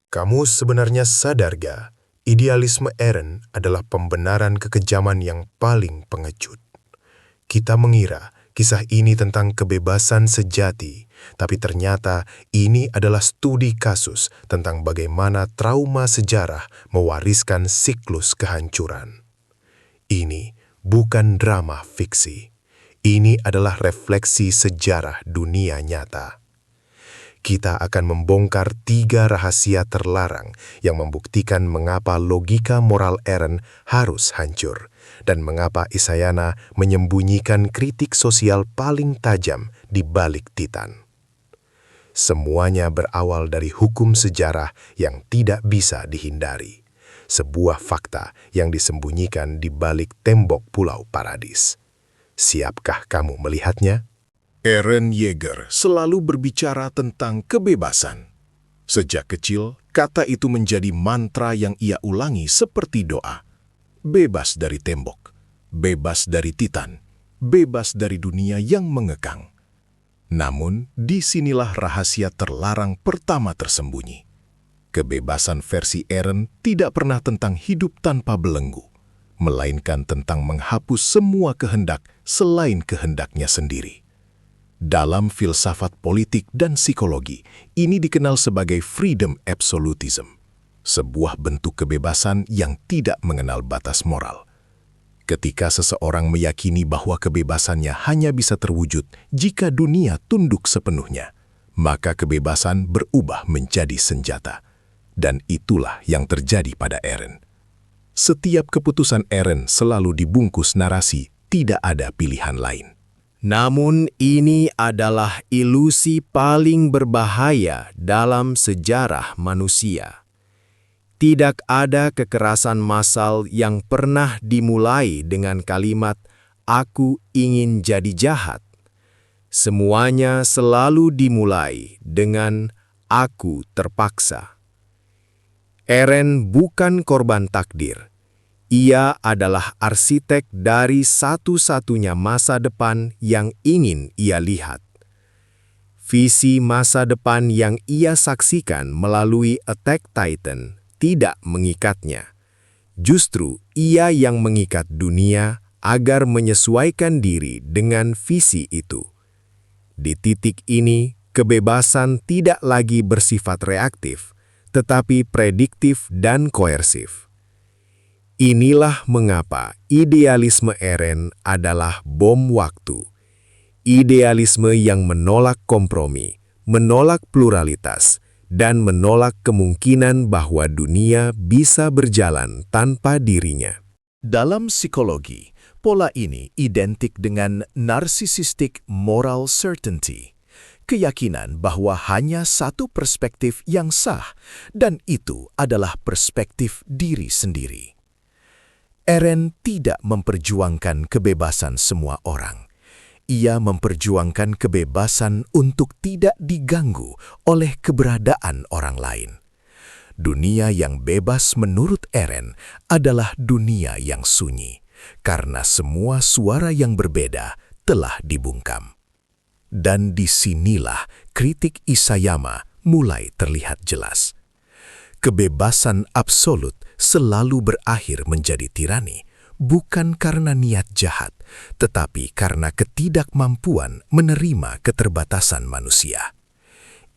Kamu sebenarnya sadar gak? Idealisme Eren adalah pembenaran kekejaman yang paling pengecut. Kita mengira kisah ini tentang kebebasan sejati, tapi ternyata ini adalah studi kasus tentang bagaimana trauma sejarah mewariskan siklus kehancuran. Ini bukan drama fiksi. Ini adalah refleksi sejarah dunia nyata. Kita akan membongkar 3 rahasia terlarang yang membuktikan mengapa logika moral Eren harus hancur dan mengapa Isayana menyembunyikan kritik sosial paling tajam di balik Titan. Semuanya berawal dari hukum sejarah yang tidak bisa dihindari, sebuah fakta yang disembunyikan di balik tembok Pulau Paradis. Siapkah kamu melihatnya? Eren Yeager selalu berbicara tentang kebebasan. Sejak kecil, kata itu menjadi mantra yang ia ulangi seperti doa. Bebas dari tembok, bebas dari Titan, bebas dari dunia yang mengekang. Namun, disinilah rahasia terlarang pertama tersembunyi. Kebebasan versi Eren tidak pernah tentang hidup tanpa belenggu, melainkan tentang menghapus semua kehendak selain kehendaknya sendiri. Dalam filsafat politik dan psikologi, ini dikenal sebagai freedom absolutism, sebuah bentuk kebebasan yang tidak mengenal batas moral. Ketika seseorang meyakini bahwa kebebasannya hanya bisa terwujud jika dunia tunduk sepenuhnya, maka kebebasan berubah menjadi senjata. Dan itulah yang terjadi pada Eren. Setiap keputusan Eren selalu dibungkus narasi, tidak ada pilihan lain. Namun ini adalah ilusi paling berbahaya dalam sejarah manusia. Tidak ada kekerasan massal yang pernah dimulai dengan kalimat "aku ingin jadi jahat". Semuanya selalu dimulai dengan "aku terpaksa". Eren bukan korban takdir. Ia adalah arsitek dari satu-satunya masa depan yang ingin ia lihat. Visi masa depan yang ia saksikan melalui Attack Titan tidak mengikatnya. Justru ia yang mengikat dunia agar menyesuaikan diri dengan visi itu. Di titik ini, kebebasan tidak lagi bersifat reaktif, tetapi prediktif dan koersif. Inilah mengapa idealisme Eren adalah bom waktu. Idealisme yang menolak kompromi, menolak pluralitas, dan menolak kemungkinan bahwa dunia bisa berjalan tanpa dirinya. Dalam psikologi, pola ini identik dengan narcissistic moral certainty, keyakinan bahwa hanya satu perspektif yang sah, dan itu adalah perspektif diri sendiri. Eren tidak memperjuangkan kebebasan semua orang. Ia memperjuangkan kebebasan untuk tidak diganggu oleh keberadaan orang lain. Dunia yang bebas menurut Eren adalah dunia yang sunyi, karena semua suara yang berbeda telah dibungkam. Dan disinilah kritik Isayama mulai terlihat jelas. Kebebasan absolut selalu berakhir menjadi tirani, bukan karena niat jahat, tetapi karena ketidakmampuan menerima keterbatasan manusia.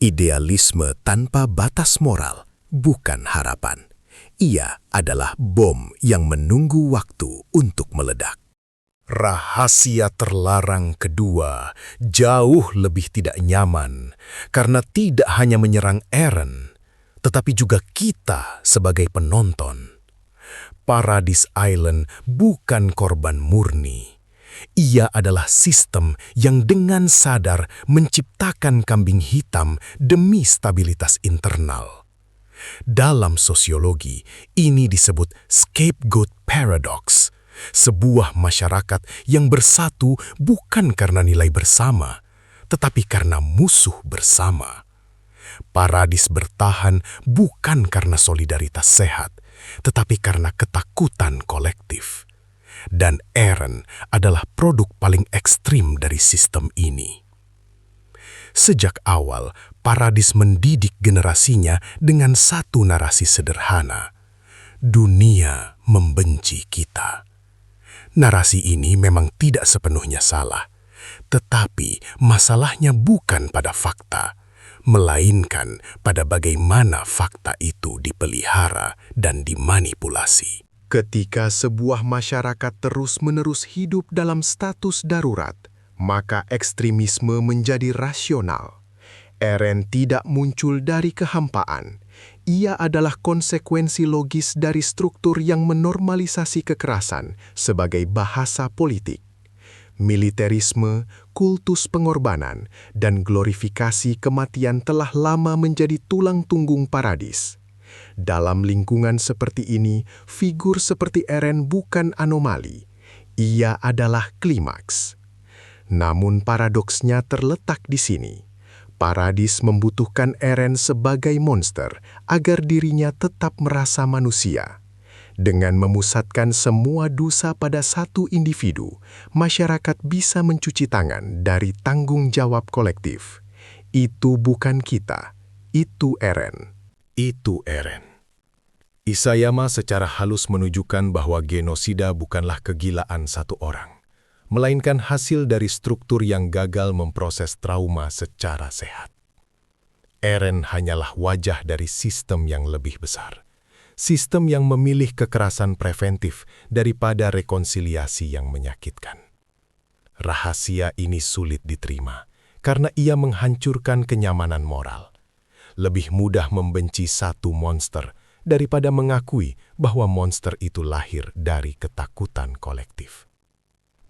Idealisme tanpa batas moral bukan harapan. Ia adalah bom yang menunggu waktu untuk meledak. Rahasia terlarang kedua jauh lebih tidak nyaman, karena tidak hanya menyerang Eren, tetapi juga kita sebagai penonton. Paradise Island bukan korban murni. Ia adalah sistem yang dengan sadar menciptakan kambing hitam demi stabilitas internal. Dalam sosiologi, ini disebut scapegoat paradox, sebuah masyarakat yang bersatu bukan karena nilai bersama, tetapi karena musuh bersama. Paradis bertahan bukan karena solidaritas sehat, tetapi karena ketakutan kolektif. Dan Eren adalah produk paling ekstrim dari sistem ini. Sejak awal, Paradis mendidik generasinya dengan satu narasi sederhana. Dunia membenci kita. Narasi ini memang tidak sepenuhnya salah, tetapi masalahnya bukan pada fakta, melainkan pada bagaimana fakta itu dipelihara dan dimanipulasi. Ketika sebuah masyarakat terus-menerus hidup dalam status darurat, maka ekstremisme menjadi rasional. Arendt tidak muncul dari kehampaan. Ia adalah konsekuensi logis dari struktur yang menormalisasi kekerasan sebagai bahasa politik. Militerisme, kultus pengorbanan, dan glorifikasi kematian telah lama menjadi tulang punggung Paradis. Dalam lingkungan seperti ini, figur seperti Arendt bukan anomali. Ia adalah klimaks. Namun paradoksnya terletak di sini. Paradis membutuhkan Arendt sebagai monster agar dirinya tetap merasa manusia. Dengan memusatkan semua dosa pada satu individu, masyarakat bisa mencuci tangan dari tanggung jawab kolektif. Itu bukan kita, itu Arendt. Itu Arendt. Isayama secara halus menunjukkan bahwa genosida bukanlah kegilaan satu orang, melainkan hasil dari struktur yang gagal memproses trauma secara sehat. Arendt hanyalah wajah dari sistem yang lebih besar. Sistem yang memilih kekerasan preventif daripada rekonsiliasi yang menyakitkan. Rahasia ini sulit diterima karena ia menghancurkan kenyamanan moral. Lebih mudah membenci satu monster daripada mengakui bahwa monster itu lahir dari ketakutan kolektif.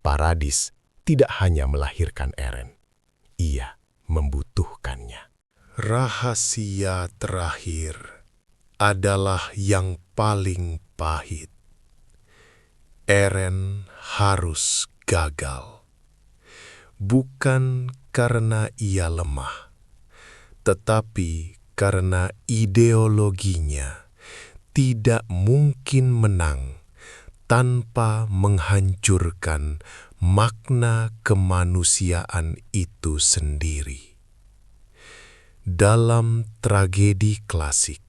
Paradis tidak hanya melahirkan Arendt, ia membutuhkannya. Rahasia terakhir adalah yang paling pahit. Arendt harus gagal. Bukan karena ia lemah, tetapi karena ideologinya tidak mungkin menang tanpa menghancurkan makna kemanusiaan itu sendiri. Dalam tragedi klasik,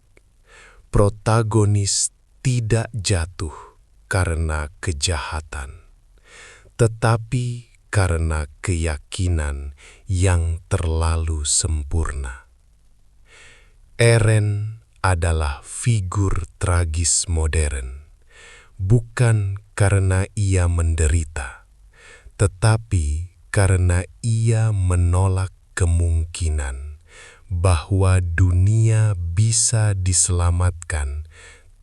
protagonis tidak jatuh karena kejahatan, tetapi karena keyakinan yang terlalu sempurna. Arendt adalah figur tragis modern, bukan karena ia menderita, tetapi karena ia menolak kemungkinan bahwa dunia bisa diselamatkan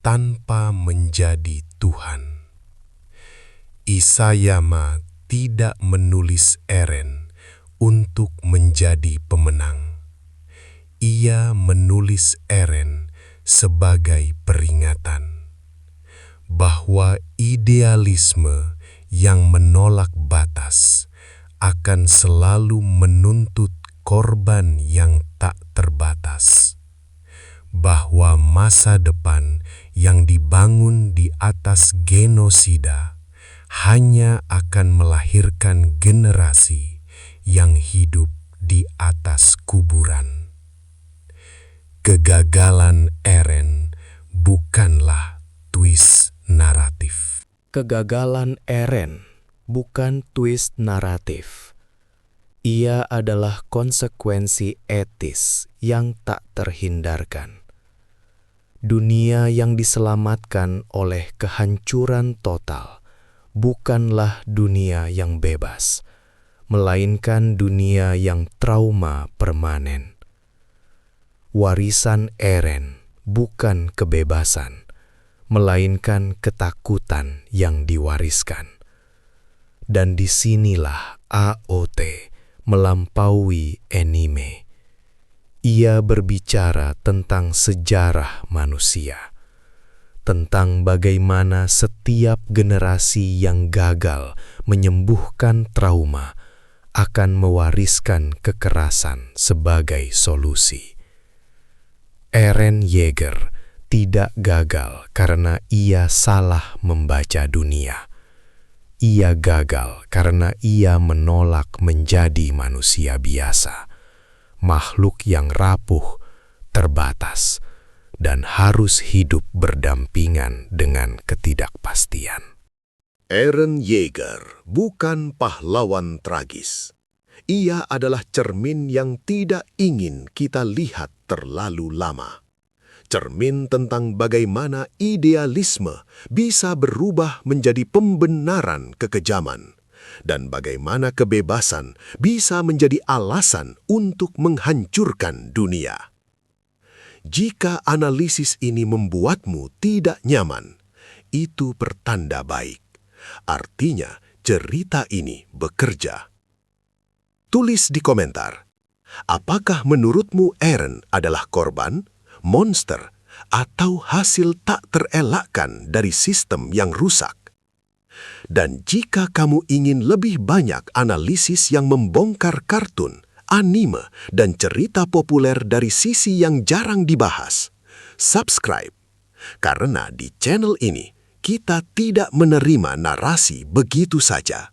tanpa menjadi Tuhan. Isayama tidak menulis Arendt untuk menjadi pemenang. Ia menulis Arendt sebagai peringatan bahwa idealisme yang menolak batas akan selalu menuntut korban yang tak terbatas, bahwa masa depan yang dibangun di atas genosida hanya akan melahirkan generasi yang hidup di atas kuburan. Kegagalan Arendt bukanlah twist naratif. Kegagalan Arendt bukan twist naratif. Ia adalah konsekuensi etis yang tak terhindarkan. Dunia yang diselamatkan oleh kehancuran total bukanlah dunia yang bebas, melainkan dunia yang trauma permanen. Warisan Arendt bukan kebebasan, melainkan ketakutan yang diwariskan. Dan disinilah AOT melampaui anime. Ia berbicara tentang sejarah manusia, tentang bagaimana setiap generasi yang gagal menyembuhkan trauma akan mewariskan kekerasan sebagai solusi. Eren Yeager tidak gagal karena ia salah membaca dunia. Ia gagal karena ia menolak menjadi manusia biasa. makhluk yang rapuh, terbatas, dan harus hidup berdampingan dengan ketidakpastian. Eren Yeager bukan pahlawan tragis. Ia adalah cermin yang tidak ingin kita lihat terlalu lama. Cermin tentang bagaimana idealisme bisa berubah menjadi pembenaran kekejaman, dan bagaimana kebebasan bisa menjadi alasan untuk menghancurkan dunia. Jika analisis ini membuatmu tidak nyaman, itu pertanda baik. Artinya, cerita ini bekerja. Tulis di komentar, apakah menurutmu Eren adalah korban, monster, atau hasil tak terelakkan dari sistem yang rusak? Dan jika kamu ingin lebih banyak analisis yang membongkar kartun, anime, dan cerita populer dari sisi yang jarang dibahas, subscribe. Karena di channel ini, kita tidak menerima narasi begitu saja.